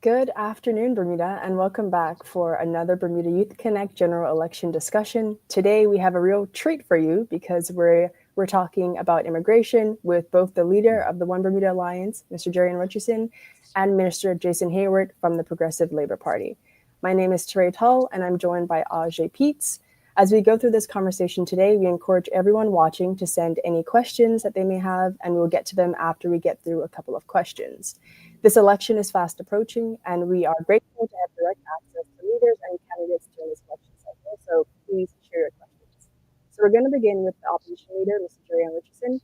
Good afternoon, Bermuda, and welcome back for another Bermuda Youth Connect general election discussion. Today we have a real treat for you because we're talking about immigration with both the leader of the One Bermuda Alliance, Mr. Jarion Richardson, and Minister Jason Hayward from the Progressive Labor Party. My name is Teray Tull, and I'm joined by Ajay Peets. As we go through this conversation today, we encourage everyone watching to send any questions that they may have, and we'll get to them after we get through a couple of questions. This election is fast approaching, and we are grateful to have direct access to leaders and candidates during this election cycle, so please share your questions. So we're going to begin with the opposition leader, Mr. Jarion Richardson.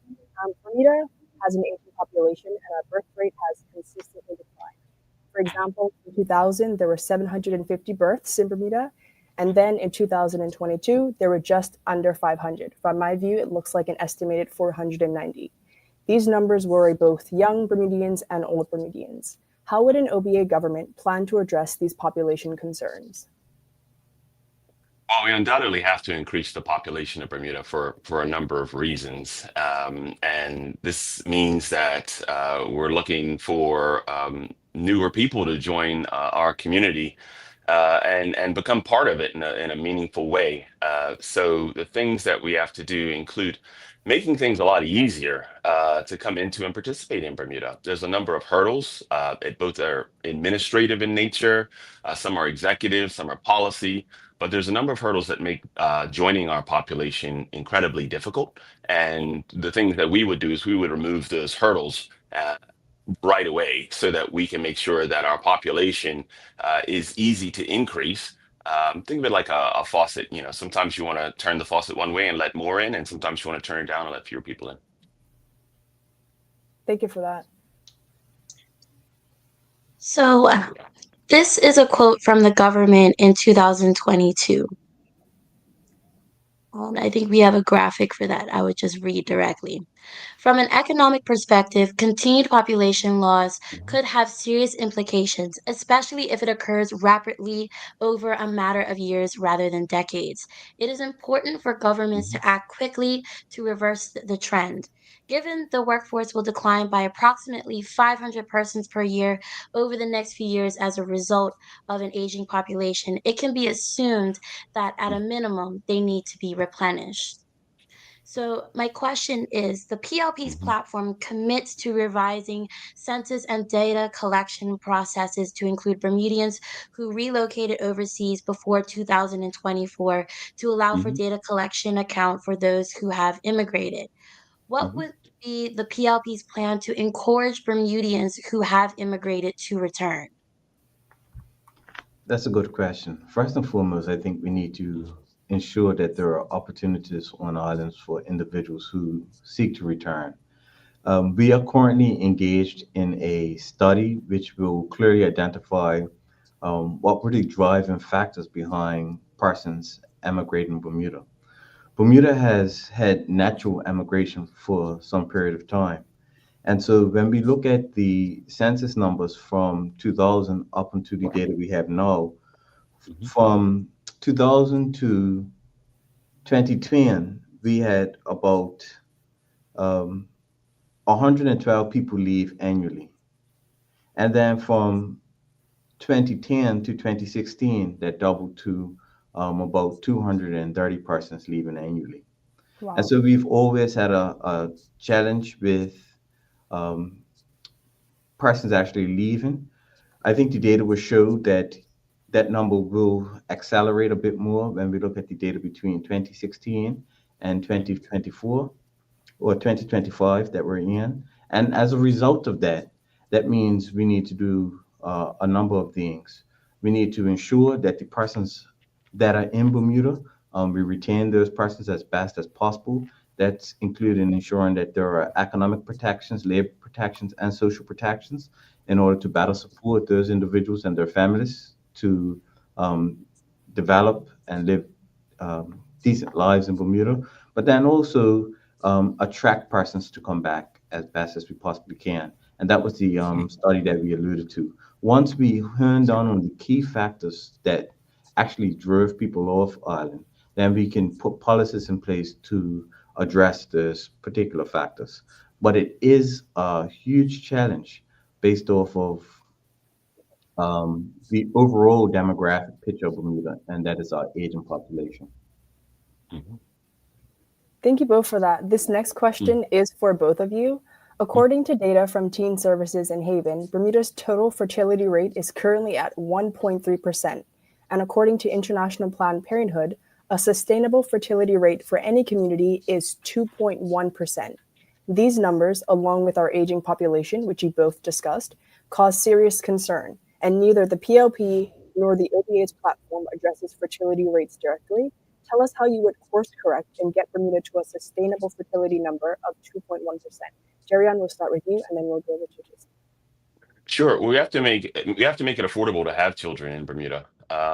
Bermuda has an aging population, and our birth rate has consistently declined. For example, in 2000, there were 750 births in Bermuda, and then in 2022, there were just under 500. From my view, it looks like an estimated 490. These numbers worry both young Bermudians and old Bermudians. How would an OBA government plan to address these population concerns? Well, we undoubtedly have to increase the population of Bermuda for a number of reasons. And this means that we're looking for newer people to join our community and become part of it in a meaningful way. So the things that we have to do include making things a lot easier to come into and participate in Bermuda. There's a number of hurdles. Both are administrative in nature, some are executive, some are policy, but there's a number of hurdles that make joining our population incredibly difficult. And the things that we would do is we would remove those hurdles right away so that we can make sure that our population is easy to increase. Think of it like a faucet. You know, sometimes you want to turn the faucet one way and let more in, and sometimes you want to turn it down and let fewer people in. Thank you for that. So, this is a quote from the government in 2022. I think we have a graphic for that. I would just read directly. From an economic perspective, continued population loss could have serious implications, especially if it occurs rapidly over a matter of years rather than decades. It is important for governments to act quickly to reverse the trend. Given the workforce will decline by approximately 500 persons per year over the next few years as a result of an aging population, it can be assumed that at a minimum they need to be replenished. So, my question is the PLP's Mhm. platform commits to revising census and data collection processes to include Bermudians who relocated overseas before 2024 to allow for Mhm. data collection account for those who have immigrated. What Mhm. would be the PLP's plan to encourage Bermudians who have immigrated to return? That's a good question. First and foremost, I think we need to ensure that there are opportunities on islands for individuals who seek to return. We are currently engaged in a study which will clearly identify what were the driving factors behind persons emigrating Bermuda. Bermuda has had natural emigration for some period of time. And so when we look at the census numbers from 2000 up until the data we have now, Mhm. from 2000 to 2010, we had about um, 112 people leave annually. And then from 2010 to 2016, that doubled to about 230 persons leaving annually. And Wow. so we've always had a challenge with um, persons actually leaving. I think the data will show that that number will accelerate a bit more when we look at the data between 2016 and 2024 or 2025 that we're in. And as a result of that, that means we need to do a number of things. We need to ensure that the persons that are in Bermuda, we retain those persons as best as possible. That's including ensuring that there are economic protections, labor protections, and social protections in order to better support those individuals and their families to um, develop and live decent lives in Bermuda, but then also attract persons to come back as best as we possibly can. And that was the study that we alluded to. Once we honed down on the key factors that actually drove people off island, then we can put policies in place to address those particular factors. But it is a huge challenge based off of the overall demographic picture of Bermuda, and that is our aging population. Mhm. Thank you both for that. This next question is for both of you. According to data from Teen Services in Haven, Bermuda's total fertility rate is currently at 1.3%. And according to International Planned Parenthood, a sustainable fertility rate for any community is 2.1%. These numbers, along with our aging population, which you both discussed, cause serious concern, and neither the PLP nor the OBA's platform addresses fertility rates directly. Tell us how you would course correct and get Bermuda to a sustainable fertility number of 2.1%. Jarion, we'll start with you, and then we'll go with Jason. Sure. We have to make it affordable to have children in Bermuda.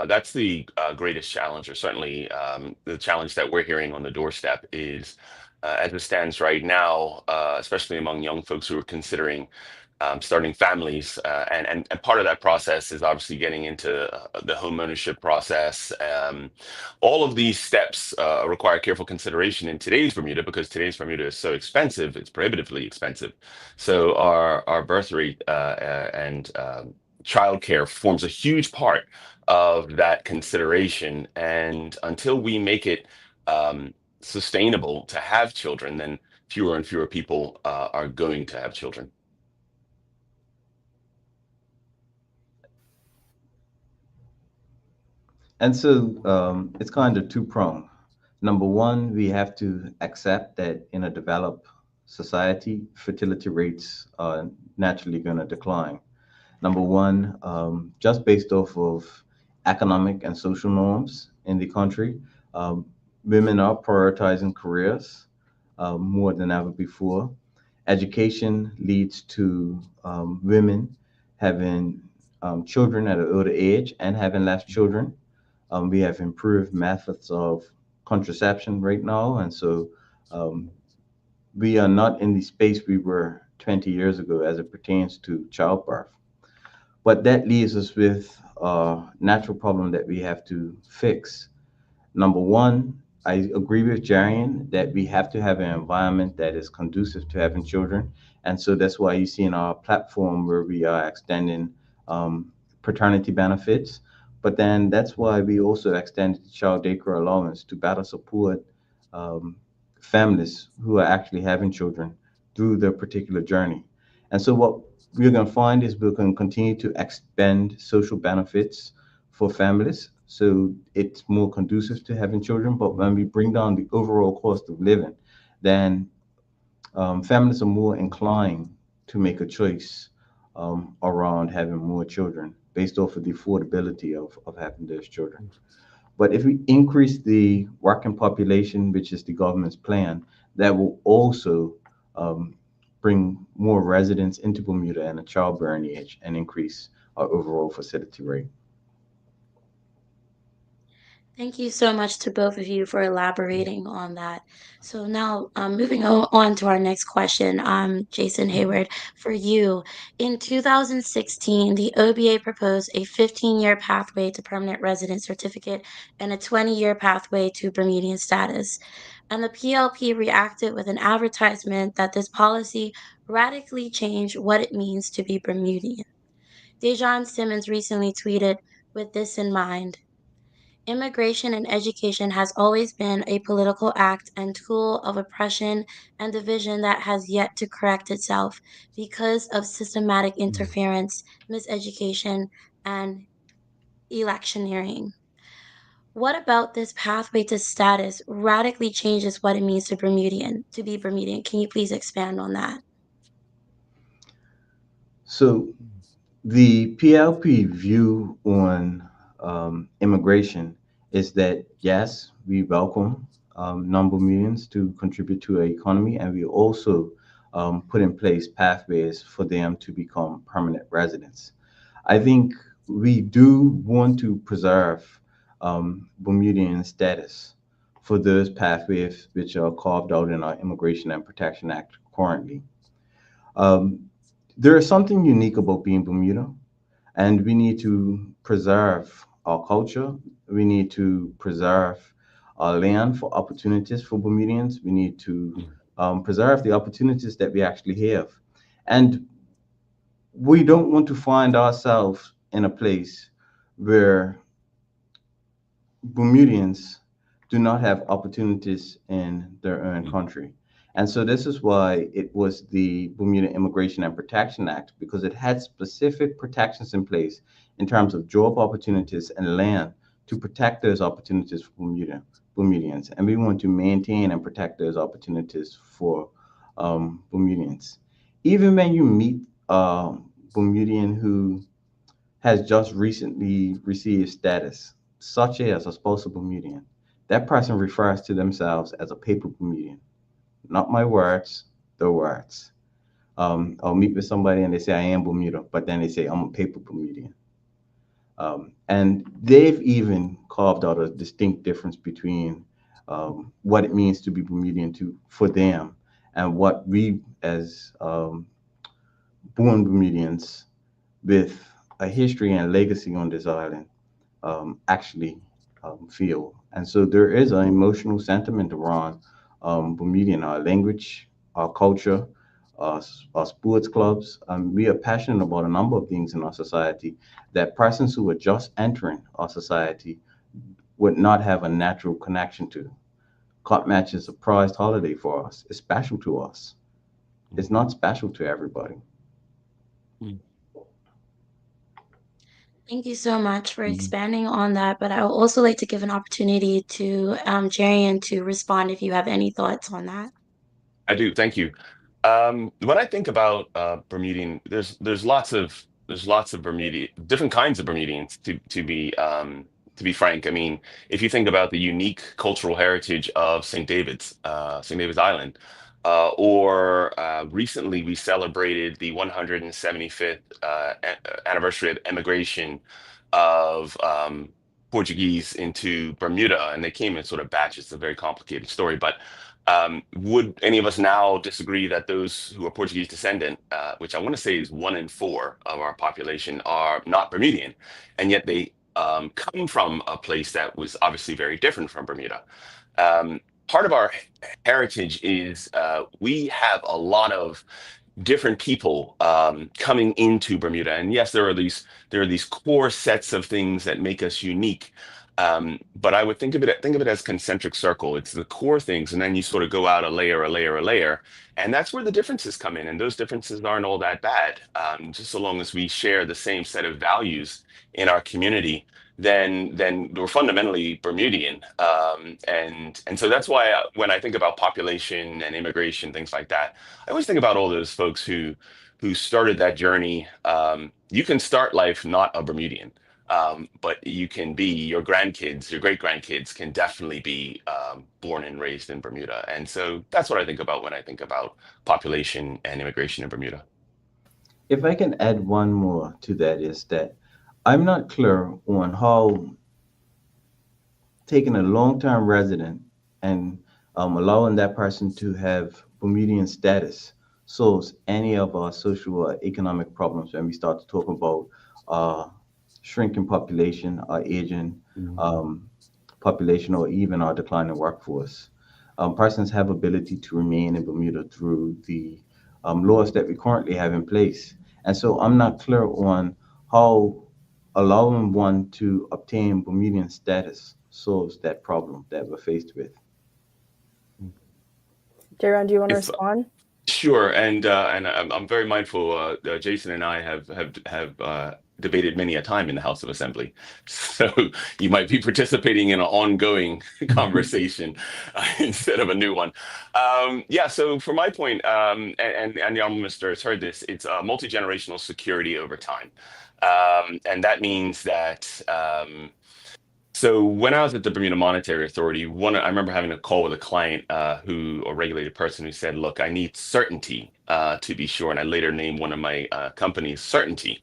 That's the greatest challenge, or certainly the challenge that we're hearing on the doorstep is, as it stands right now, especially among young folks who are considering starting families, and part of that process is obviously getting into the home ownership process. All of these steps require careful consideration in today's Bermuda, because today's Bermuda is so expensive; it's prohibitively expensive. So our birth rate and childcare forms a huge part of that consideration. And until we make it sustainable to have children, then fewer and fewer people are going to have children. And so it's kind of two-pronged. Number one, we have to accept that in a developed society, fertility rates are naturally going to decline. Number one, just based off of economic and social norms in the country, um, women are prioritizing careers more than ever before. Education leads to women having children at an older age and having less children. We have improved methods of contraception right now, and so um, we are not in the space we were 20 years ago as it pertains to childbirth. But that leaves us with a natural problem that we have to fix. Number one, I agree with Jarian that we have to have an environment that is conducive to having children. And so that's why you see in our platform where we are extending paternity benefits. But then that's why we also extended the child daycare allowance to better support um, families who are actually having children through their particular journey. And so what we're going to find is we're going to continue to expand social benefits for families so it's more conducive to having children. But when we bring down the overall cost of living, then families are more inclined to make a choice around having more children based off of the affordability of having those children. But if we increase the working population, which is the government's plan, that will also um, bring more residents into Bermuda and a childbearing age and increase our overall fertility rate. Thank you so much to both of you for elaborating on that. So now, moving on to our next question, Jason Hayward, for you. In 2016, the OBA proposed a 15-year pathway to permanent resident certificate and a 20-year pathway to Bermudian status. And the PLP reacted with an advertisement that this policy radically changed what it means to be Bermudian. Dejan Simmons recently tweeted, with this in mind, immigration and education has always been a political act and tool of oppression and division that has yet to correct itself because of systematic interference, miseducation, and electioneering. What about this pathway to status radically changes what it means to be Bermudian? Can you please expand on that? So the PLP view on immigration is that yes, we welcome non-Bermudians to contribute to our economy, and we also put in place pathways for them to become permanent residents. I think we do want to preserve Bermudian status for those pathways which are carved out in our Immigration and Protection Act currently. Um, there is something unique about being Bermuda, and we need to preserve our culture. We need to preserve our land for opportunities for Bermudians. We need to preserve the opportunities that we actually have. And we don't want to find ourselves in a place where Bermudians do not have opportunities in their own country. And so this is why it was the Bermuda Immigration and Protection Act, because it had specific protections in place in terms of job opportunities and land to protect those opportunities for Bermudians. And we want to maintain and protect those opportunities for Bermudians. Even when you meet a Bermudian who has just recently received status, such as a spousal Bermudian, that person refers to themselves as a paper Bermudian. Not my words, the words. I'll meet with somebody and they say I am Bermuda, but then they say I'm a paper Bermudian. And they've even carved out a distinct difference between what it means to be Bermudian for them and what we as born Bermudians with a history and legacy on this island actually feel. And so there is an emotional sentiment around Bermudian, our language, our culture, our sports clubs. We are passionate about a number of things in our society that persons who are just entering our society would not have a natural connection to. Cup match is a prized holiday for us. It's special to us. It's not special to everybody. Thank you so much for expanding on that. But I would also like to give an opportunity to Jarion to respond if you have any thoughts on that. I do. Thank you. When I think about Bermudian, there's lots of Bermudian, different kinds of Bermudians to be frank. I mean, if you think about the unique cultural heritage of St. David's Island, or recently we celebrated the 175th anniversary of emigration of Portuguese into Bermuda, and they came in sort of batches. It's a very complicated story, but would any of us now disagree that those who are Portuguese descendant, which I want to say is 1 in 4 of our population, are not Bermudian, and yet they come from a place that was obviously very different from Bermuda. Part of our heritage is we have a lot of different people coming into Bermuda, and yes, there are these core sets of things that make us unique. But I would think of it as concentric circle. It's the core things, and then you sort of go out a layer, a layer, a layer, and that's where the differences come in. And those differences aren't all that bad, just so long as we share the same set of values in our community. Then we're fundamentally Bermudian, and so that's why when I think about population and immigration, things like that, I always think about all those folks who started that journey. You can start life not a Bermudian, but you can be your grandkids, your great grandkids can definitely be born and raised in Bermuda. And so that's what I think about when I think about population and immigration in Bermuda. If I can add one more to that, is that I'm not clear on how taking a long-term resident and allowing that person to have Bermudian status solves any of our social or economic problems when we start to talk about shrinking population, our aging population, or even our declining workforce. Persons have ability to remain in Bermuda through the laws that we currently have in place. And so I'm not clear on how allowing one to obtain Bermudian status solves that problem that we're faced with. Jarion, do you want to If respond? Sure, and I'm very mindful. Jason and I have debated many a time in the House of Assembly, so you might be participating in an ongoing conversation instead of a new one. Yeah. So for my point, and the Honourable Minister has heard this, it's multi-generational security over time, and that means that. So when I was at the Bermuda Monetary Authority, I remember having a call with a client a regulated person who said, "Look, I need certainty to be sure." And I later named one of my companies Certainty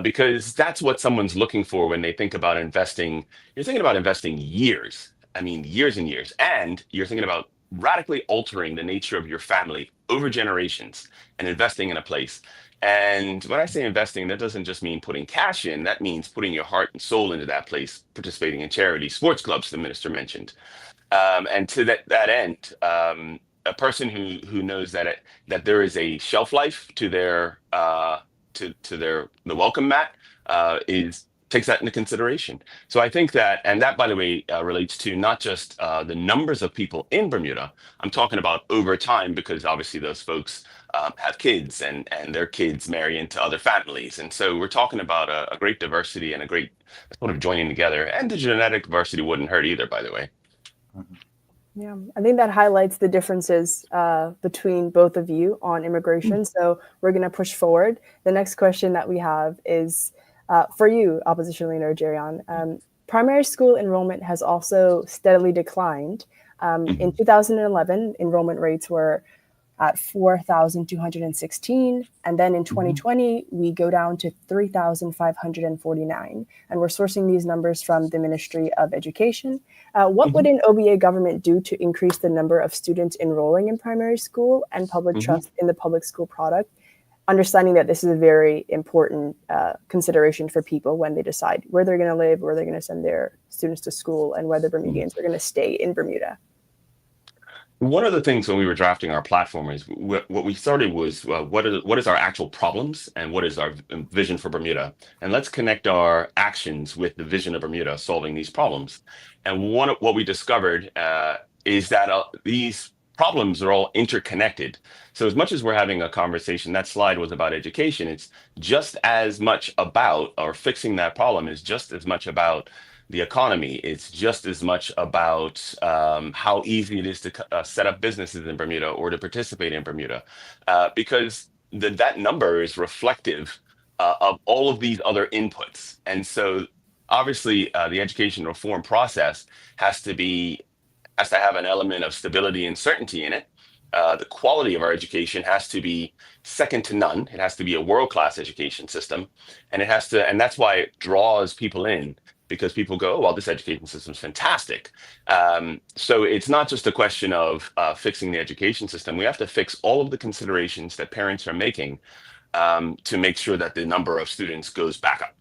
because that's what someone's looking for when they think about investing. You're thinking about investing years. I mean, years and years, and you're thinking about radically altering the nature of your family over generations and investing in a place. And when I say investing, that doesn't just mean putting cash in. That means putting your heart and soul into that place, participating in charity, sports clubs, the minister mentioned. And to that end, a person who knows that there is a shelf life to their the welcome mat is takes that into consideration. So I think that, and that, by the way, relates to not just the numbers of people in Bermuda. I'm talking about over time, because obviously those folks have kids, and their kids marry into other families. And so we're talking about a great diversity and a great sort of joining together. And the genetic diversity wouldn't hurt either, by the way. Yeah, I think that highlights the differences between both of you on immigration. So we're going to push forward. The next question that we have is for you, opposition leader Jarion. Primary school enrollment has also steadily declined. In 2011, enrollment rates were at 4,216. And then in 2020, we go down to 3,549. And we're sourcing these numbers from the Ministry of Education. What would an OBA government do to increase the number of students enrolling in primary school and public trust in the public school product? Understanding that this is a very important consideration for people when they decide where they're going to live, where they're going to send their students to school, and whether Bermudians are going to stay in Bermuda. One of the things when we were drafting our platform is what we started was what is our actual problems and what is our vision for Bermuda, and let's connect our actions with the vision of Bermuda solving these problems. And what we discovered is that these problems are all interconnected. So as much as we're having a conversation, that slide was about education, it's just as much about, or fixing that problem is just as much about the economy. It's just as much about how easy it is to set up businesses in Bermuda or to participate in Bermuda, because that number is reflective of all of these other inputs. And so obviously the education reform process has to have an element of stability and certainty in it. The quality of our education has to be second to none. It has to be a world-class education system, and that's why it draws people in, because people go, oh, well, this education system is fantastic. So it's not just a question of fixing the education system. We have to fix all of the considerations that parents are making to make sure that the number of students goes back up.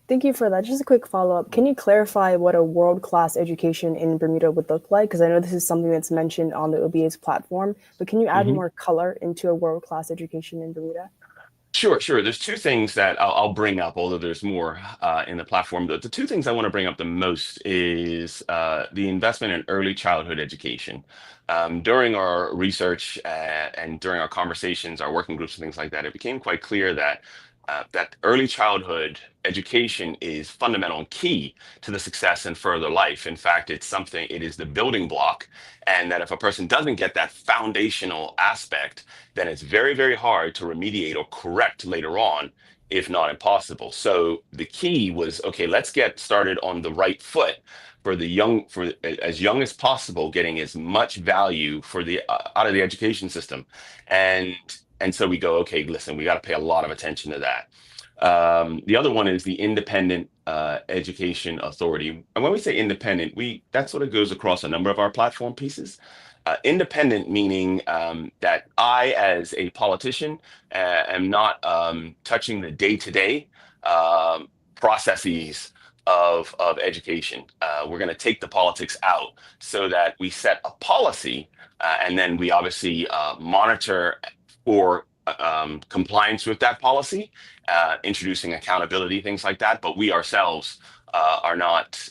Thank you for that. Just a quick follow-up. Can you clarify what a world-class education in Bermuda would look like? Because I know this is something that's mentioned on the OBA's platform, but can you add more color into a world-class education in Bermuda? Sure. There's two things that I'll bring up, although there's more in the platform. The two things I want to bring up the most is the investment in early childhood education. During our research and during our conversations, our working groups and things like that, it became quite clear that early childhood education is fundamental and key to the success and further life. In fact, it is the building block, and that if a person doesn't get that foundational aspect, then it's very, very hard to remediate or correct later on, if not impossible. So the key was, okay, let's get started on the right foot for as young as possible, getting as much value out of the education system. And so we go, okay, listen, we got to pay a lot of attention to that. The other one is the Independent Education Authority. And when we say independent, that sort of goes across a number of our platform pieces. Independent meaning that I, as a politician, am not touching the day-to-day processes of education. We're going to take the politics out so that we set a policy, and then we obviously monitor for compliance with that policy, introducing accountability, things like that. But we ourselves are not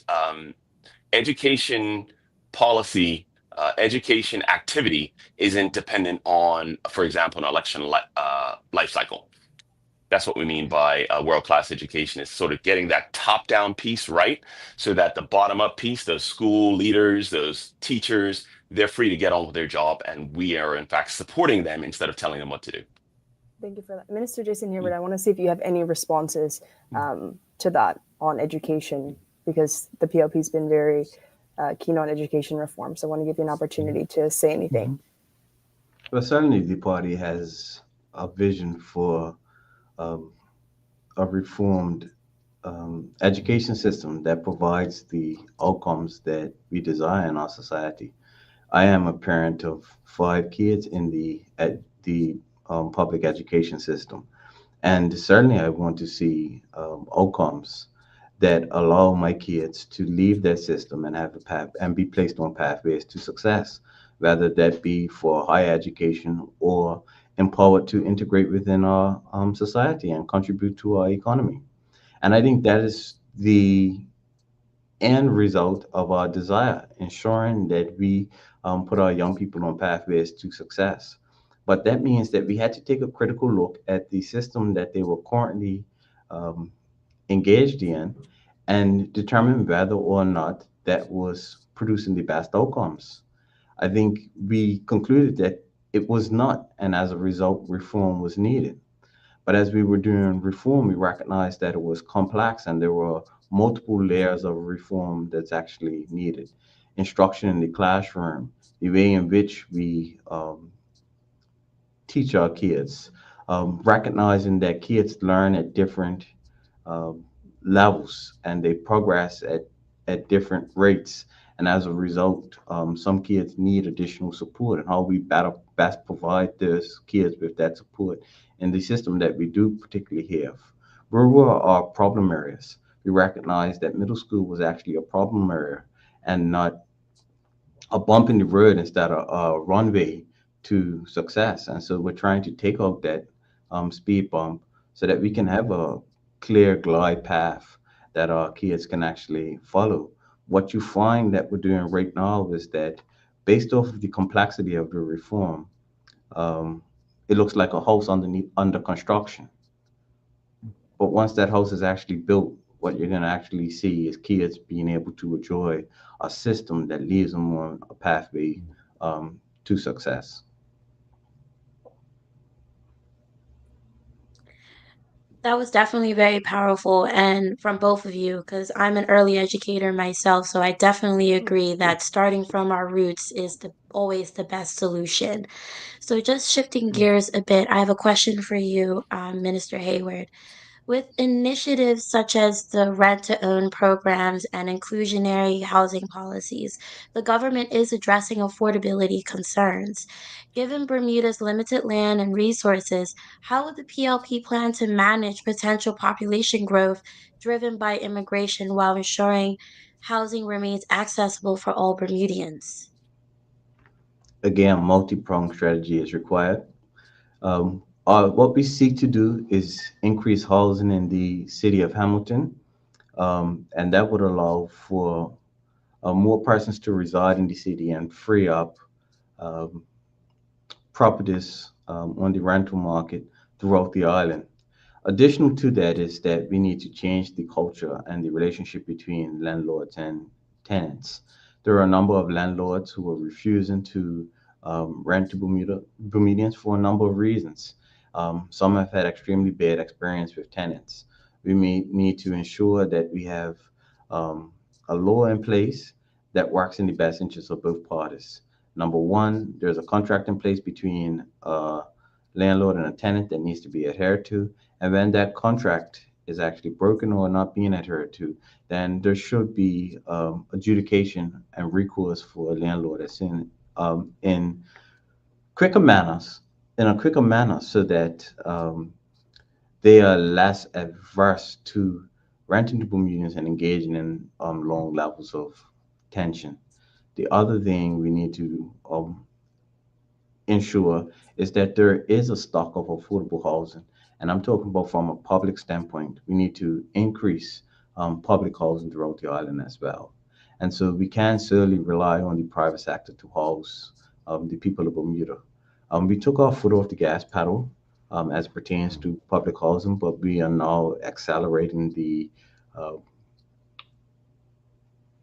education policy. Education activity isn't dependent on, for example, an election life cycle. That's what we mean by world-class education, is sort of getting that top-down piece right, so that the bottom-up piece, those school leaders, those teachers, they're free to get on with their job, and we are in fact supporting them instead of telling them what to do. Thank you for that. Minister Jason Hayward, I want to see if you have any responses to that on education, because the PLP has been very keen on education reform. So I want to give you an opportunity to say anything. Well, certainly the party has a vision for a reformed education system that provides the outcomes that we desire in our society. I am a parent of 5 kids in the public education system, and certainly I want to see outcomes that allow my kids to leave that system and have a path and be placed on pathways to success, whether that be for higher education or empowered to integrate within our society and contribute to our economy. And I think that is the end result of our desire, ensuring that we put our young people on pathways to success. But that means that we had to take a critical look at the system that they were currently um, engaged in and determine whether or not that was producing the best outcomes. I think we concluded that it was not, and as a result, reform was needed. But as we were doing reform, we recognized that it was complex and there were multiple layers of reform that's actually needed. Instruction in the classroom, the way in which we teach our kids, recognizing that kids learn at different um, levels and they progress at different rates. And as a result, some kids need additional support, and how we better best provide those kids with that support in the system that we do particularly have. Rural are problem areas. We recognize that middle school was actually a problem area and not a bump in the road instead of a runway to success. And so we're trying to take out that speed bump so that we can have a clear glide path that our kids can actually follow. What you find that we're doing right now is that based off of the complexity of the reform, um, it looks like a house under construction. But once that house is actually built, what you're going to actually see is kids being able to enjoy a system that leads them on a pathway to success. That was definitely very powerful, and from both of you, because I'm an early educator myself, so I definitely agree that starting from our roots is always the best solution. So just shifting gears a bit, I have a question for you, Minister Hayward. With initiatives such as the rent to own programs and inclusionary housing policies, the government is addressing affordability concerns. Given Bermuda's limited land and resources, how would the PLP plan to manage potential population growth driven by immigration while ensuring housing remains accessible for all Bermudians? Again, multi-pronged strategy is required. What we seek to do is increase housing in the city of Hamilton, and that would allow for more persons to reside in the city and free up um, properties on the rental market throughout the island. Additional to that is that we need to change the culture and the relationship between landlords and tenants. There are a number of landlords who are refusing to rent to Bermudians for a number of reasons. Some have had extremely bad experience with tenants. We may need to ensure that we have um, a law in place that works in the best interest of both parties. Number one, there's a contract in place between a landlord and a tenant that needs to be adhered to. And when that contract is actually broken or not being adhered to, then there should be adjudication and recourse for a landlord as soon in quicker manners, in a quicker manner, so that they are less adverse to renting to Bermudians and engaging in long levels of tension. The other thing we need to ensure is that there is a stock of affordable housing. And I'm talking about from a public standpoint. We need to increase public housing throughout the island as well. And so we can't solely rely on the private sector to house the people of Bermuda. We took our foot off the gas pedal as pertains to public housing, but we are now accelerating the uh,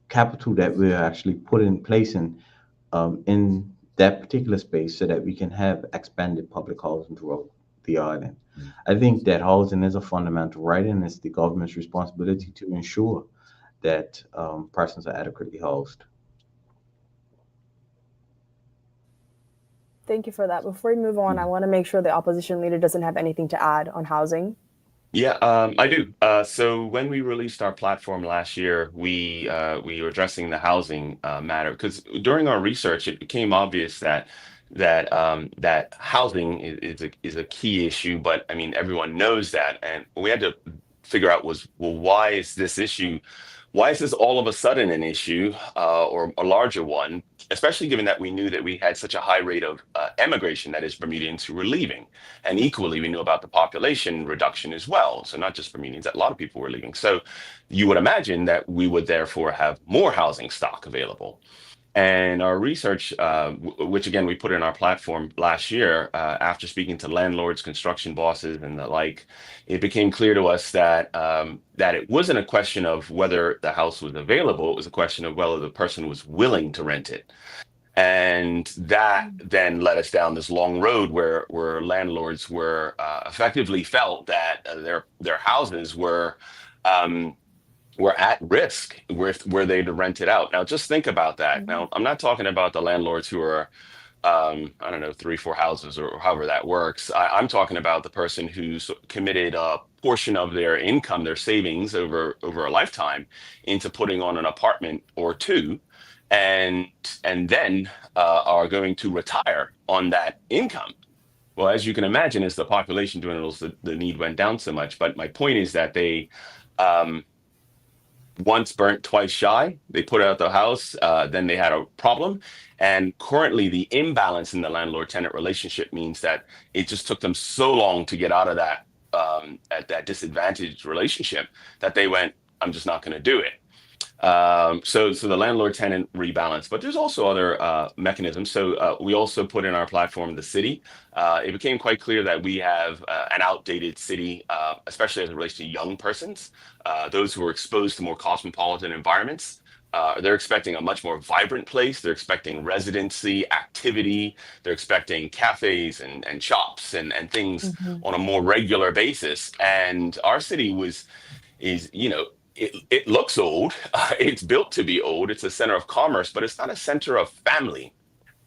capital that we're actually putting in place in that particular space so that we can have expanded public housing throughout the island. I think that housing is a fundamental right, and it's the government's responsibility to ensure that persons are adequately housed. Thank you for that. Before we move on, I want to make sure the opposition leader doesn't have anything to add on housing. Yeah, I do. So when we released our platform last year, we were addressing the housing matter because during our research, it became obvious that housing is a key issue. But I mean, everyone knows that, and we had to figure out was, well, why is this issue? Why is this all of a sudden an issue, or a larger one, especially given that we knew that we had such a high rate of emigration, that is Bermudians who were leaving. And equally, we knew about the population reduction as well. So not just Bermudians, that a lot of people were leaving. So you would imagine that we would therefore have more housing stock available. And our research, which again we put in our platform last year, after speaking to landlords, construction bosses, and the like, it became clear to us that that it wasn't a question of whether the house was available; it was a question of whether the person was willing to rent it. And that then led us down this long road where landlords were effectively felt that their houses were at risk where they'd rent it out. Now, just think about that. Now, I'm not talking about the landlords who are, I don't know, 3, 4 houses or however that works. I'm talking about the person who's committed a portion of their income, their savings over a lifetime into putting on an apartment or two, and then are going to retire on that income. Well, as you can imagine, as the population dwindles, the need went down so much. But my point is that they, once burnt, twice shy. They put out the house, then they had a problem. And currently, the imbalance in the landlord-tenant relationship means that it just took them so long to get out of that at that disadvantaged relationship that they went, "I'm just not going to do it." So the landlord tenant rebalance, but there's also other mechanisms. So we also put in our platform the city. It became quite clear that we have an outdated city, especially as it relates to young persons, those who are exposed to more cosmopolitan environments. They're expecting a much more vibrant place. They're expecting residency, activity. They're expecting cafes and shops and things on a more regular basis. And our city is, it looks old. It's built to be old. It's a center of commerce, but it's not a center of family.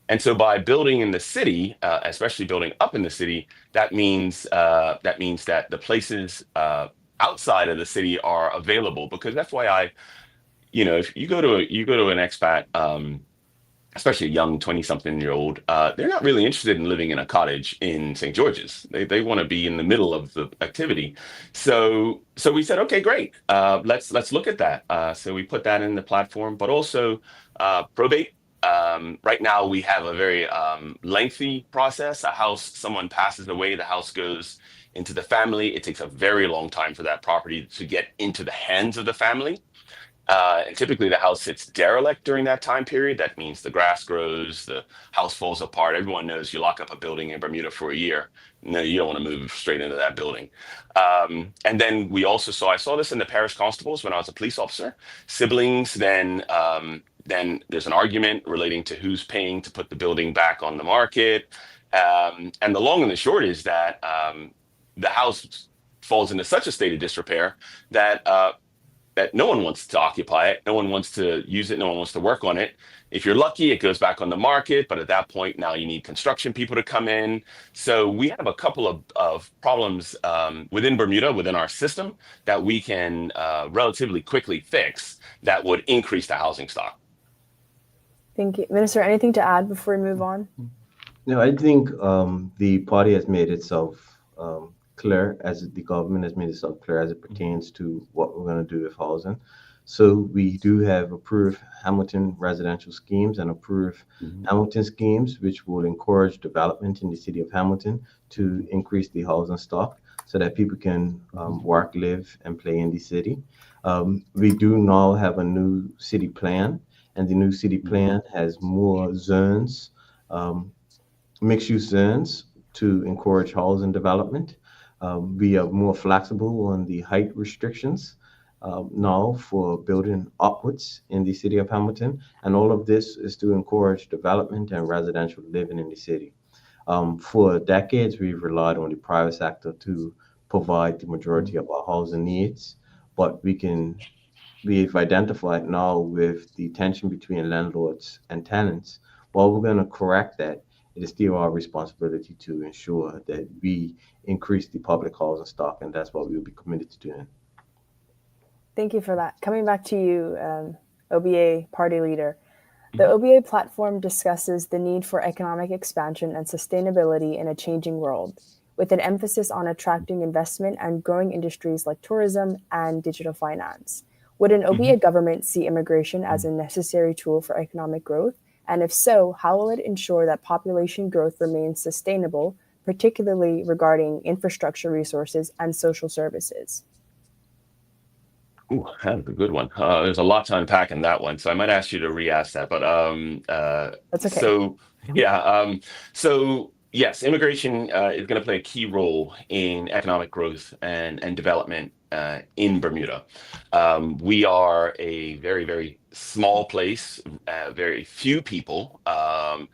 And so by building in the city, especially building up in the city, that means that the places outside of the city are available, because FYI, if you go to an expat, especially a young 20-something-year-old, they're not really interested in living in a cottage in St. George's. They want to be in the middle of the activity. So we said, okay, great. Let's look at that. So we put that in the platform, but also probate. Right now we have a very lengthy process. Someone passes away, the house goes into the family. It takes a very long time for that property to get into the hands of the family. And typically the house sits derelict during that time period. That means the grass grows, the house falls apart. Everyone knows you lock up a building in Bermuda for a year. No, you don't want to move straight into that building. And then I saw this in the parish constables when I was a police officer. Siblings, then there's an argument relating to who's paying to put the building back on the market. And the long and the short is that the house falls into such a state of disrepair that no one wants to occupy it, no one wants to use it, no one wants to work on it. If you're lucky, it goes back on the market, but at that point, now you need construction people to come in. So we have a couple of problems within Bermuda, within our system, that we can relatively quickly fix that would increase the housing stock. Thank you. Minister, anything to add before we move on? No, I think the party has made itself clear, as the government has made itself clear as it pertains to what we're going to do with housing. So we do have approved Hamilton residential schemes and approved Hamilton schemes, which will encourage development in the city of Hamilton to increase the housing stock so that people can work, live, and play in the city. We do now have a new city plan, and the new city plan has more zones, mixed-use zones, to encourage housing development. We are more flexible on the height restrictions now for building upwards in the city of Hamilton. And all of this is to encourage development and residential living in the city. For decades, we've relied on the private sector to provide the majority of our housing needs, but we've identified now with the tension between landlords and tenants. While we're going to correct that, it is still our responsibility to ensure that we increase the public housing stock, and that's what we'll be committed to doing. Thank you for that. Coming back to you, OBA party leader. The OBA platform discusses the need for economic expansion and sustainability in a changing world. with an emphasis on attracting investment and growing industries like tourism and digital finance. Would an OBA government see immigration as a necessary tool for economic growth? And if so, how will it ensure that population growth remains sustainable, particularly regarding infrastructure resources and social services? Ooh, that's a good one. There's a lot to unpack in that one, so I might ask you to re-ask that. But That's okay. so yeah, so yes, immigration is going to play a key role in economic growth and development in Bermuda. We are a very small place, very few people, but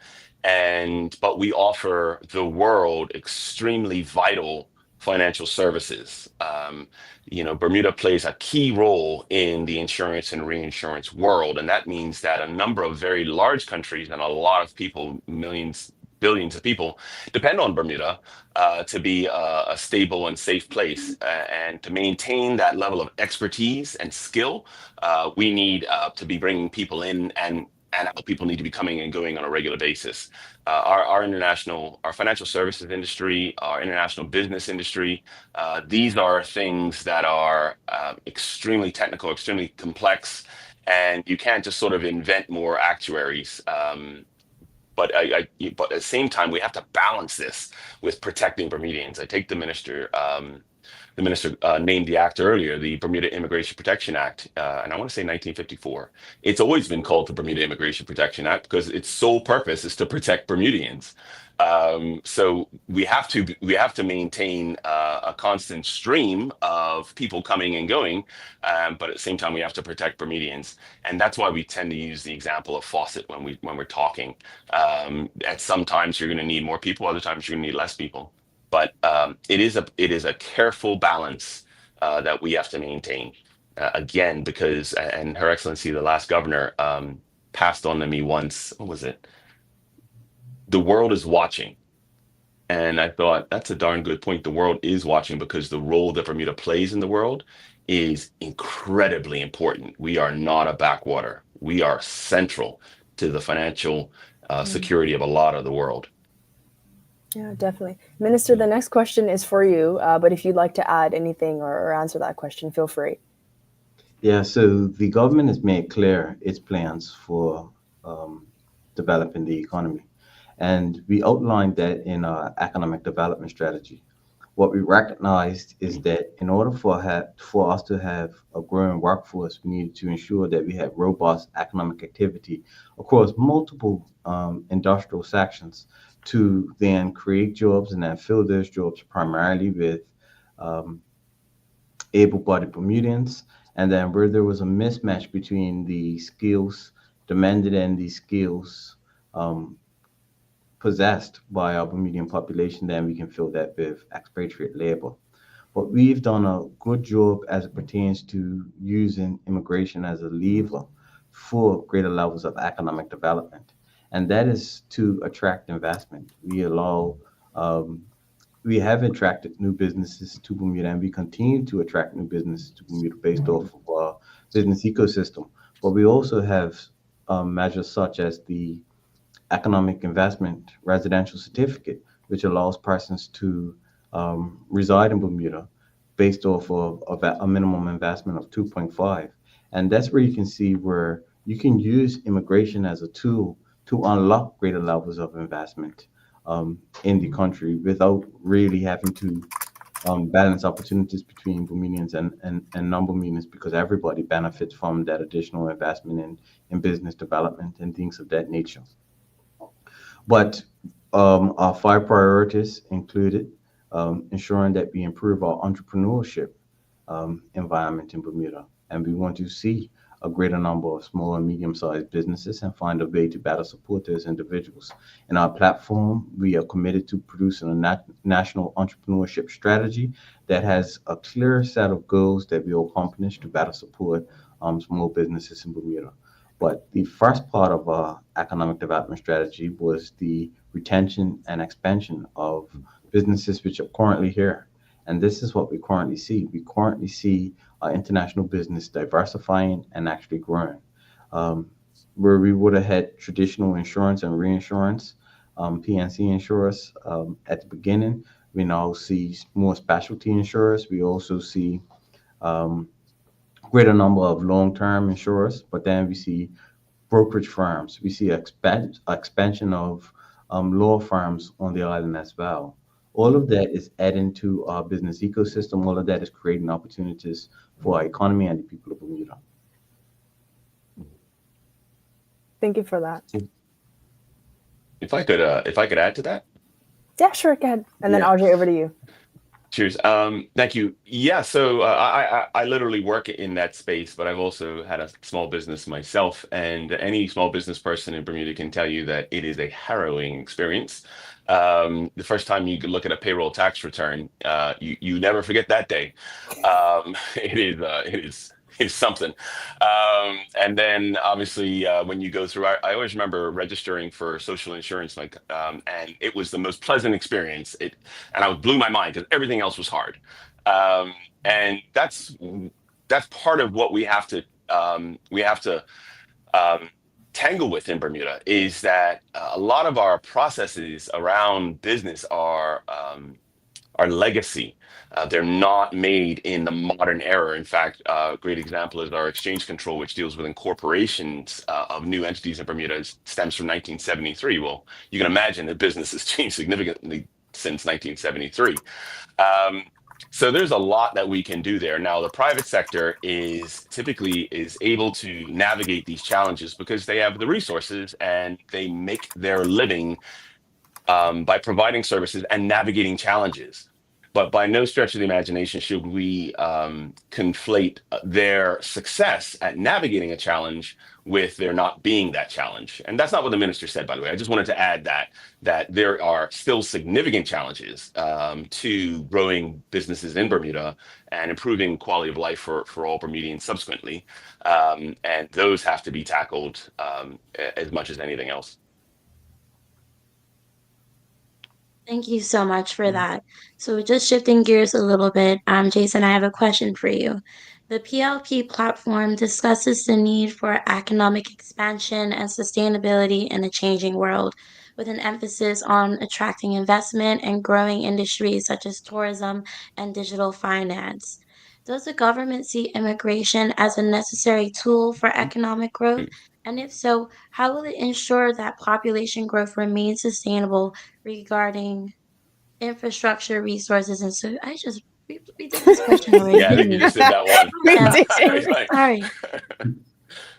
we offer the world extremely vital financial services. Bermuda plays a key role in the insurance and reinsurance world. And that means that a number of very large countries and a lot of people, millions, billions of people, depend on Bermuda to be a stable and safe place. And to maintain that level of expertise and skill, we need to be bringing people in, and people need to be coming and going on a regular basis. Our financial services industry, our international business industry, these are things that are extremely technical, extremely complex, and you can't just sort of invent more actuaries. But at the same time, we have to balance this with protecting Bermudians. I take the minister. The minister named the act earlier, the Bermuda Immigration Protection Act, and I want to say 1954. It's always been called the Bermuda Immigration Protection Act because its sole purpose is to protect Bermudians. So we have to maintain a constant stream of people coming and going, but at the same time we have to protect Bermudians, and that's why we tend to use the example of Fawcett when we're talking. At some times you're going to need more people, other times you're going to need less people. But it is a careful balance that we have to maintain. Again, because, and Her Excellency, the last governor, passed on to me once, what was it? The world is watching. And I thought, that's a darn good point. The world is watching because the role that Bermuda plays in the world is incredibly important. We are not a backwater. We are central to the financial security of a lot of the world. Yeah, definitely. Minister, the next question is for you, but if you'd like to add anything or answer that question, feel free. Yeah, so the government has made clear its plans for developing the economy. And we outlined that in our economic development strategy. What we recognized is that in order for us to have a growing workforce, we needed to ensure that we have robust economic activity across multiple industrial sections to then create jobs and then fill those jobs primarily with able-bodied Bermudians. And then where there was a mismatch between the skills demanded and the skills possessed by our Bermudian population, then we can fill that with expatriate labor. But we've done a good job as it pertains to using immigration as a lever for greater levels of economic development. And that is to attract investment. We have attracted new businesses to Bermuda, and we continue to attract new businesses to Bermuda based off of our business ecosystem. But we also have measures such as the economic investment residential certificate, which allows persons to reside in Bermuda based off of a minimum investment of 2.5. And that's where you can see where you can use immigration as a tool to unlock greater levels of investment in the country without really having to balance opportunities between Bermudians and non-Bermudians, because everybody benefits from that additional investment in business development and things of that nature. But our 5 priorities included ensuring that we improve our entrepreneurship environment in Bermuda. And we want to see a greater number of small and medium-sized businesses and find a way to better support those individuals. In our platform, we are committed to producing a national entrepreneurship strategy that has a clear set of goals that we will accomplish to better support small businesses in Bermuda. But the first part of our economic development strategy was the retention and expansion of businesses which are currently here. And this is what we currently see. We currently see our international business diversifying and actually growing. Where we would have had traditional insurance and reinsurance, PNC insurers at the beginning, We now see more specialty insurers. We also see um, greater number of long-term insurers, but then we see brokerage firms. We see expansion of law firms on the island as well. All of that is adding to our business ecosystem. All of that is creating opportunities for our economy and the people of Bermuda. Thank you for that. If I could add to that. Yeah, sure, go ahead. And then Yeah. Audrey, over to you. Cheers. Thank you. Yeah, so I literally work in that space, but I've also had a small business myself, and any small business person in Bermuda can tell you that it is a harrowing experience. The first time you look at a payroll tax return, you never forget that day. It is something. And then obviously when you go through, I always remember registering for social insurance, and it was the most pleasant experience. And I blew my mind because everything else was hard. And that's part of what we have to um, tangle with in Bermuda, is that a lot of our processes around business are legacy. They're not made in the modern era. In fact, a great example is our exchange control, which deals with incorporations of new entities in Bermuda, stems from 1973. Well, you can imagine that business has changed significantly since 1973. So there's a lot that we can do there. Now, the private sector is typically able to navigate these challenges because they have the resources and they make their living by providing services and navigating challenges. But by no stretch of the imagination should we conflate their success at navigating a challenge with there not being that challenge. And that's not what the minister said, by the way. I just wanted to add that there are still significant challenges to growing businesses in Bermuda and improving quality of life for all Bermudians subsequently. And those have to be tackled as much as anything else. Thank you so much for that. So just shifting gears a little bit, Jason, I have a question for you. The PLP platform discusses the need for economic expansion and sustainability in a changing world, with an emphasis on attracting investment and growing industries such as tourism and digital finance. Does the government see immigration as a necessary tool for economic growth? And if so, how will it ensure that population growth remains sustainable regarding infrastructure, resources, and so we did this question already, Yeah, I didn't think you we? just did that one. We Yeah, did. I'm so sorry.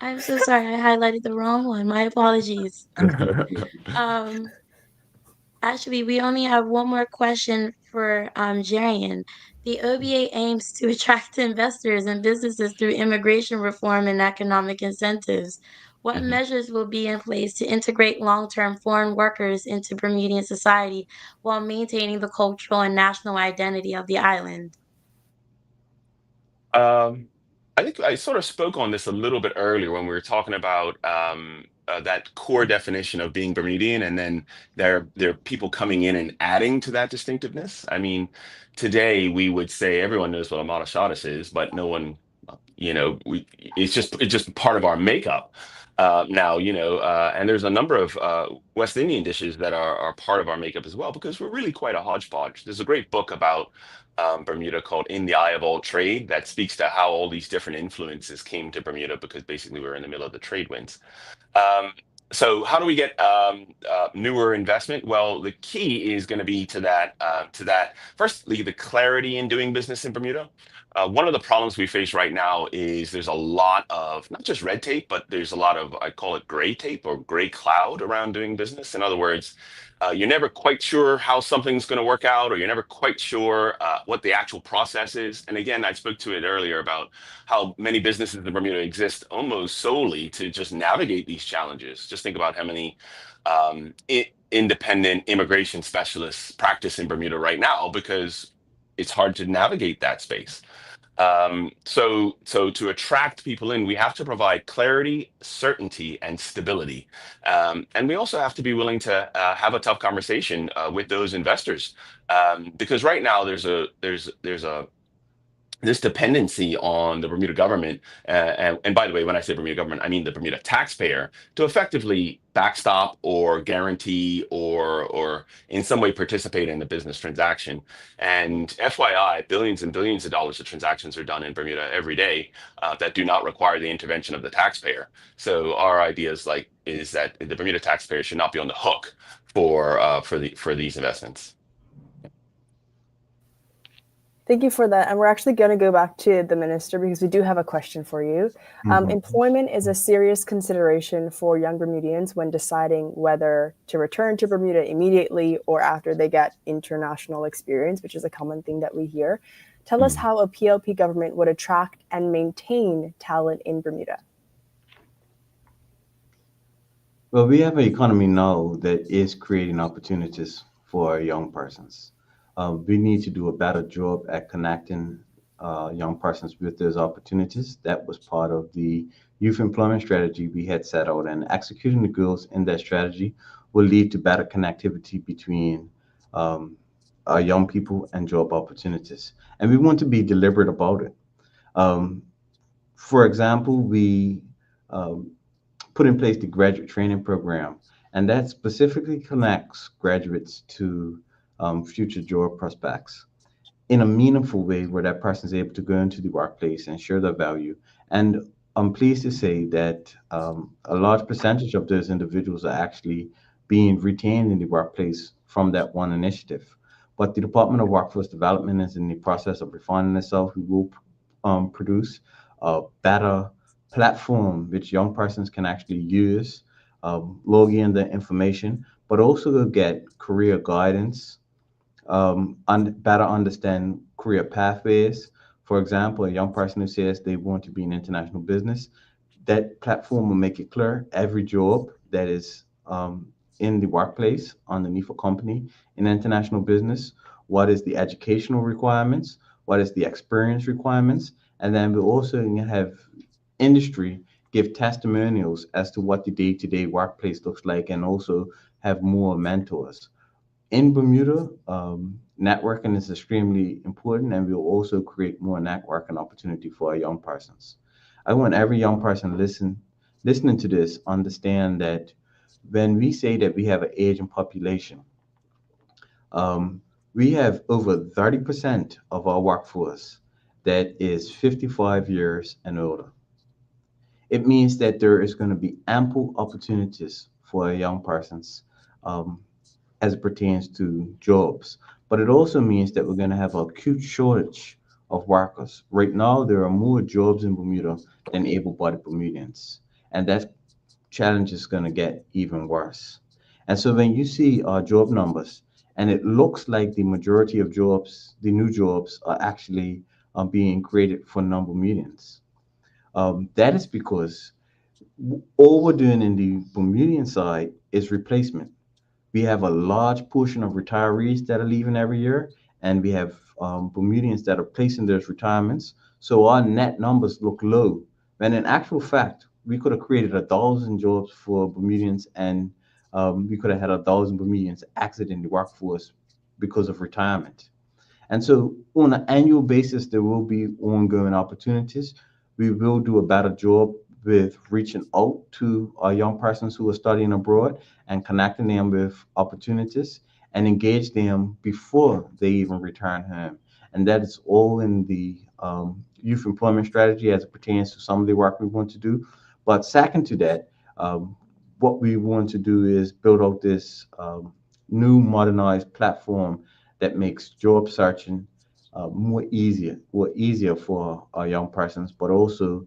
I'm so sorry. I highlighted the wrong one. My apologies. Um, Actually, we only have one more question for Jarion. The OBA aims to attract investors and businesses through immigration reform and economic incentives. What Mhm. measures will be in place to integrate long-term foreign workers into Bermudian society while maintaining the cultural and national identity of the island? Um, I think I sort of spoke on this a little bit earlier when we were talking about that core definition of being Bermudian, and then there are people coming in and adding to that distinctiveness. I mean, today we would say everyone knows what a Malashadas is, but no one, it's just part of our makeup. Now, and there's a number of West Indian dishes that are part of our makeup as well, because we're really quite a hodgepodge. There's a great book about Bermuda called In the Eye of All Trade that speaks to how all these different influences came to Bermuda, because basically we were in the middle of the trade winds. Um, so how do we get newer investment? Well, the key is going to be to that. Firstly, the clarity in doing business in Bermuda. One of the problems we face right now is there's a lot of not just red tape, but there's a lot of, I call it gray tape or gray cloud around doing business. In other words, you're never quite sure how something's going to work out, or you're never quite sure what the actual process is. And again, I spoke to it earlier about how many businesses in Bermuda exist almost solely to just navigate these challenges. Just think about how many independent immigration specialists practice in Bermuda right now, because it's hard to navigate that space. So to attract people in, we have to provide clarity, certainty, and stability. And we also have to be willing to have a tough conversation with those investors, because right now there's a this dependency on the Bermuda government, and by the way, when I say Bermuda government, I mean the Bermuda taxpayer, to effectively backstop or guarantee or in some way participate in the business transaction. And FYI, billions and billions of dollars of transactions are done in Bermuda every day that do not require the intervention of the taxpayer. So our idea is that the Bermuda taxpayer should not be on the hook for these investments. Thank you for that. And we're actually going to go back to the minister because we do have a question for you. Employment is a serious consideration for young Bermudians when deciding whether to return to Bermuda immediately or after they get international experience, which is a common thing that we hear. Tell us how a PLP government would attract and maintain talent in Bermuda. Well, we have an economy now that is creating opportunities for young persons. We need to do a better job at connecting young persons with those opportunities. That was part of the youth employment strategy we had set out, and executing the goals in that strategy will lead to better connectivity between our young people and job opportunities. And we want to be deliberate about it. For example, we put in place the graduate training program, and that specifically connects graduates to future job prospects in a meaningful way where that person is able to go into the workplace and share their value. And I'm pleased to say that a large percentage of those individuals are actually being retained in the workplace from that one initiative. But the Department of Workforce Development is in the process of refining itself. We will produce a better platform which young persons can actually use, log in the information, but also get career guidance, better understand career pathways. For example, a young person who says they want to be in international business, that platform will make it clear every job that is in the workplace underneath a company in international business, what is the educational requirements, what is the experience requirements, and then we'll also have industry give testimonials as to what the day-to-day workplace looks like, and also have more mentors. In Bermuda, networking is extremely important, and we'll also create more networking opportunity for our young persons. I want every young person listening to this understand that when we say that we have an aging population, we have over 30% of our workforce that is 55 years and older. It means that there is going to be ample opportunities for young persons as it pertains to jobs. But it also means that we're going to have an acute shortage of workers. Right now, there are more jobs in Bermuda than able-bodied Bermudians. And that challenge is going to get even worse. And so when you see our job numbers, and it looks like the majority of jobs, the new jobs, are actually being created for non-Bermudians. That is because all we're doing in the Bermudian side is replacement. We have a large portion of retirees that are leaving every year, and we have Bermudians that are placing those retirements. So our net numbers look low, when in actual fact, we could have created 1,000 jobs for Bermudians, and we could have had 1,000 Bermudians exiting the workforce because of retirement. And so on an annual basis, there will be ongoing opportunities. We will do a better job with reaching out to our young persons who are studying abroad and connecting them with opportunities and engage them before they even return home. And that is all in the youth employment strategy as it pertains to some of the work we want to do. But second to that, what we want to do is build out this new modernized platform that makes job searching more easier for our young persons, but also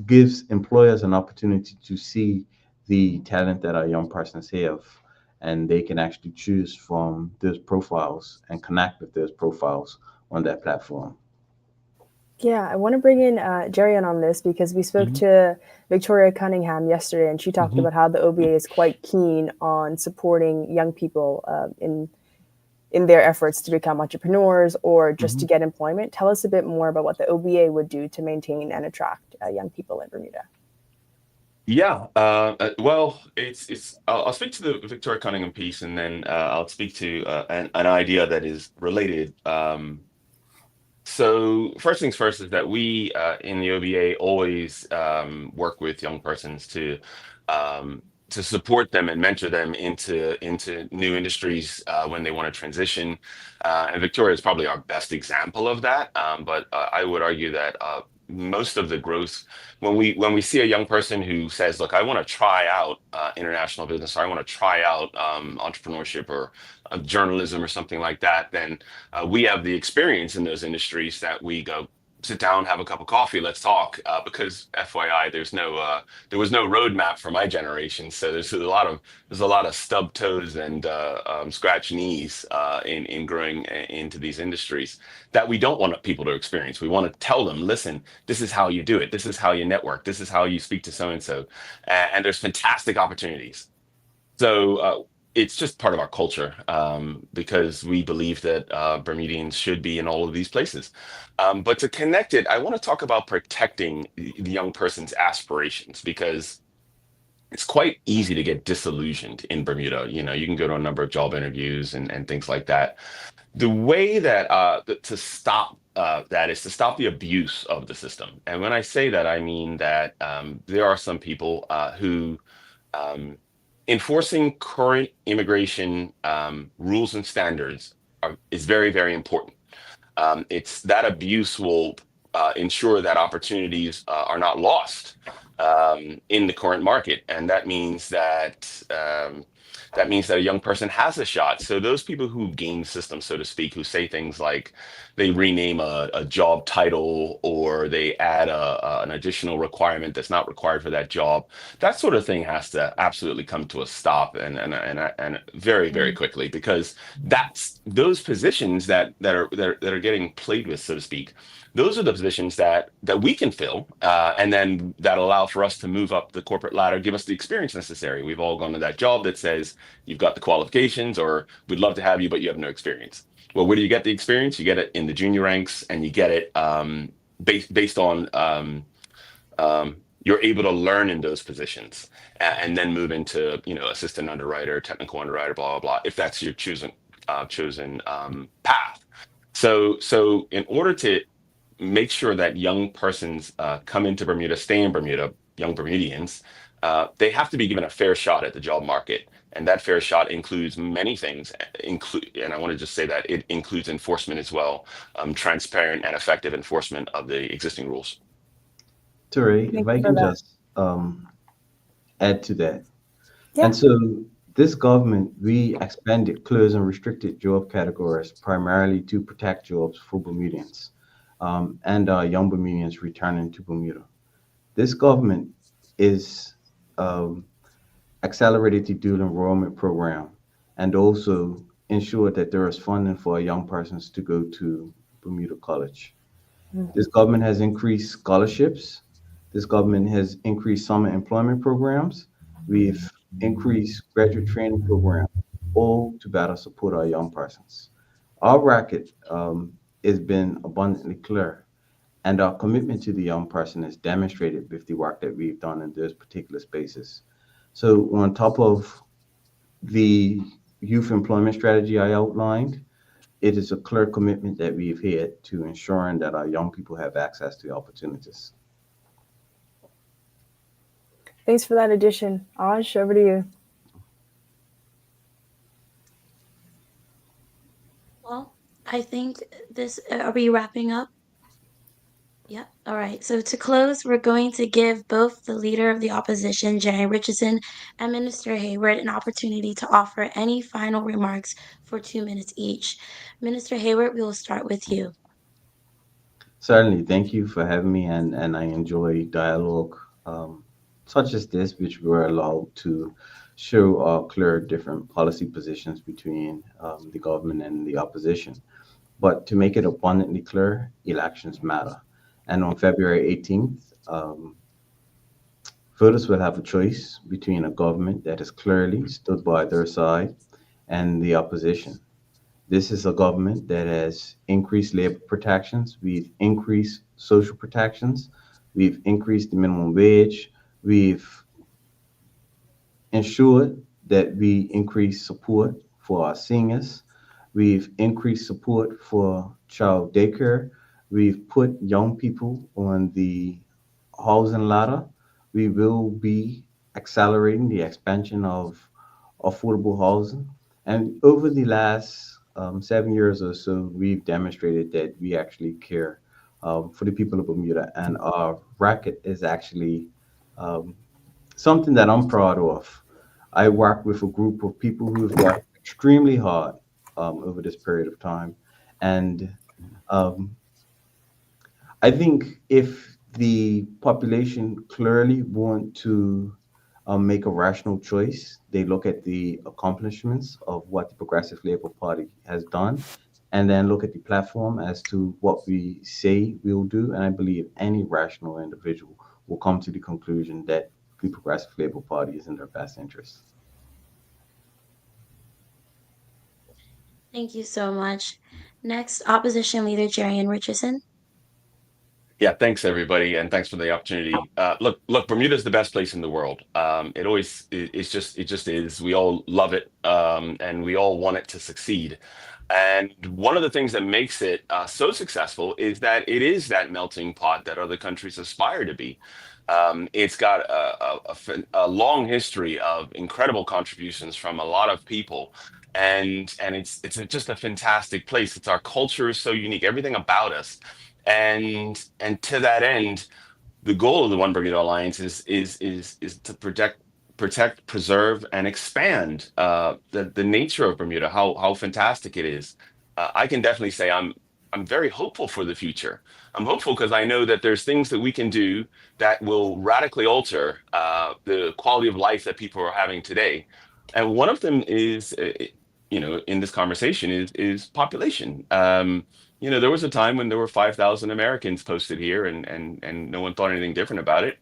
gives employers an opportunity to see the talent that our young persons have, and they can actually choose from those profiles and connect with those profiles on that platform. Yeah, I want to bring in Jarion on this because we spoke to Victoria Cunningham yesterday, and she talked about how the OBA is quite keen on supporting young people in their efforts to become entrepreneurs or just to get employment. Tell us a bit more about what the OBA would do to maintain and attract young people in Bermuda. Yeah, well, I'll speak to the Victoria Cunningham piece, and then I'll speak to an idea that is related. So first things first is that we in the OBA always work with young persons to support them and mentor them into new industries when they want to transition. And Victoria is probably our best example of that. But I would argue that most of the growth when we see a young person who says, "Look, I want to try out international business, or I want to try out entrepreneurship or journalism or something like that," then we have the experience in those industries that we go sit down, have a cup of coffee, let's talk. Because FYI, there was no roadmap for my generation, so there's a lot of stub toes and scratch knees in growing into these industries that we don't want people to experience. We want to tell them, listen, this is how you do it. This is how you network. This is how you speak to so and so, and there's fantastic opportunities. So it's just part of our culture because we believe that Bermudians should be in all of these places. But to connect it, I want to talk about protecting the young person's aspirations because it's quite easy to get disillusioned in Bermuda. You know, you can go to a number of job interviews and things like that. The way that to stop that is to stop the abuse of the system. And when I say that, I mean that there are some people who um, enforcing current immigration rules and standards is very, very important. It's that abuse will ensure that opportunities are not lost in the current market, and that means that a young person has a shot. So those people who game systems, so to speak, who say things like they rename a job title or they add an additional requirement that's not required for that job, that sort of thing has to absolutely come to a stop and very, very Mm. quickly because that's those positions that are getting played with, so to speak. Those are the positions that we can fill, and then that allow for us to move up the corporate ladder, give us the experience necessary. We've all gone to that job that says you've got the qualifications, or we'd love to have you, but you have no experience. Well, where do you get the experience? You get it in the junior ranks, and you get it based on you're able to learn in those positions, and then move into assistant underwriter, technical underwriter, blah blah blah, if that's your chosen path. So in order to make sure that young persons come into Bermuda, stay in Bermuda, young Bermudians, they have to be given a fair shot at the job market. And that fair shot includes many things, and I want to just say that it includes enforcement as well, transparent and effective enforcement of the existing rules. Ture, if Thank I you for can that. just add to that. Yeah. And so this government, we expanded closed and restricted job categories primarily to protect jobs for Bermudians and young Bermudians returning to Bermuda. This government is um, accelerated the dual enrollment program and also ensured that there is funding for young persons to go to Bermuda College. Mm. This government has increased scholarships. This government has increased summer employment programs. We've increased graduate training programs, all to better support our young persons. Our racket has been abundantly clear, and our commitment to the young person is demonstrated with the work that we've done in those particular spaces. So, on top of the youth employment strategy I outlined, it is a clear commitment that we've had to ensuring that our young people have access to opportunities. Thanks for that addition. Aj, over to you. Well, I think this, are we wrapping up? Yeah. All right. So to close, we're going to give both the leader of the opposition, Jarion Richardson, and Minister Hayward an opportunity to offer any final remarks for 2 minutes each. Minister Hayward, we will start with you. Certainly, thank you for having me, and I enjoy dialogue such as this, which we're allowed to show our clear different policy positions between the government and the opposition. But to make it abundantly clear, elections matter. And on February 18th, voters will have a choice between a government that has clearly stood by their side and the opposition. This is a government that has increased labor protections. We've increased social protections. We've increased the minimum wage. We've ensured that we increase support for our seniors. We've increased support for child daycare. We've put young people on the housing ladder. We will be accelerating the expansion of affordable housing. And over the last 7 years or so, we've demonstrated that we actually care for the people of Bermuda. And our racket is actually um, something that I'm proud of. I work with a group of people who have worked extremely hard over this period of time. And um, I think if the population clearly want to make a rational choice, they look at the accomplishments of what the Progressive Labour Party has done, and then look at the platform as to what we say we'll do. And I believe any rational individual will come to the conclusion that the Progressive Labour Party is in their best interest. Thank you so much. Next, Opposition Leader Jarion Richardson. Yeah, thanks everybody, and thanks for the opportunity. Look, Bermuda is the best place in the world. It always, it just is. We all love it, and we all want it to succeed. And one of the things that makes it so successful is that it is that melting pot that other countries aspire to be. It's got a long history of incredible contributions from a lot of people, and it's just a fantastic place. It's our culture is so unique, everything about us, and to that end, the goal of the One Bermuda Alliance is to protect, preserve, and expand the nature of Bermuda, how fantastic it is. I can definitely say I'm very hopeful for the future. I'm hopeful because I know that there's things that we can do that will radically alter the quality of life that people are having today. And one of them is, in this conversation is population. There was a time when there were 5,000 Americans posted here, and no one thought anything different about it.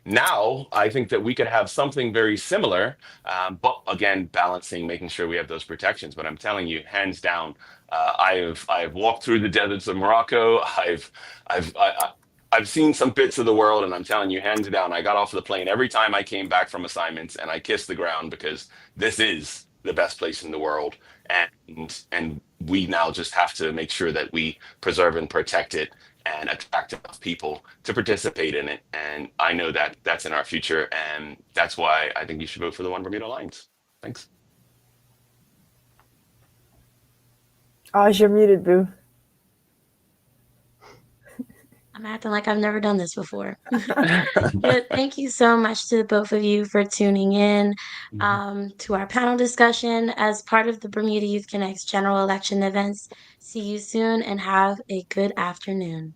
Now, I think that we could have something very similar, but again, balancing, making sure we have those protections. But I'm telling you, hands down, I've walked through the deserts of Morocco. I've I, I- I've seen some bits of the world, and I'm telling you, hands down, I got off the plane every time I came back from assignments, and I kissed the ground because this is the best place in the world, and we now just have to make sure that we preserve and protect it and attract enough people to participate in it. And I know that that's in our future, and that's why I think you should vote for the One Bermuda Alliance. Thanks. Oz, you're muted, boo. I'm acting like I've never done this before. Good. Thank you so much to the both of you for tuning in to our panel discussion as part of the Bermuda Youth Connect's general election events. See you soon and have a good afternoon.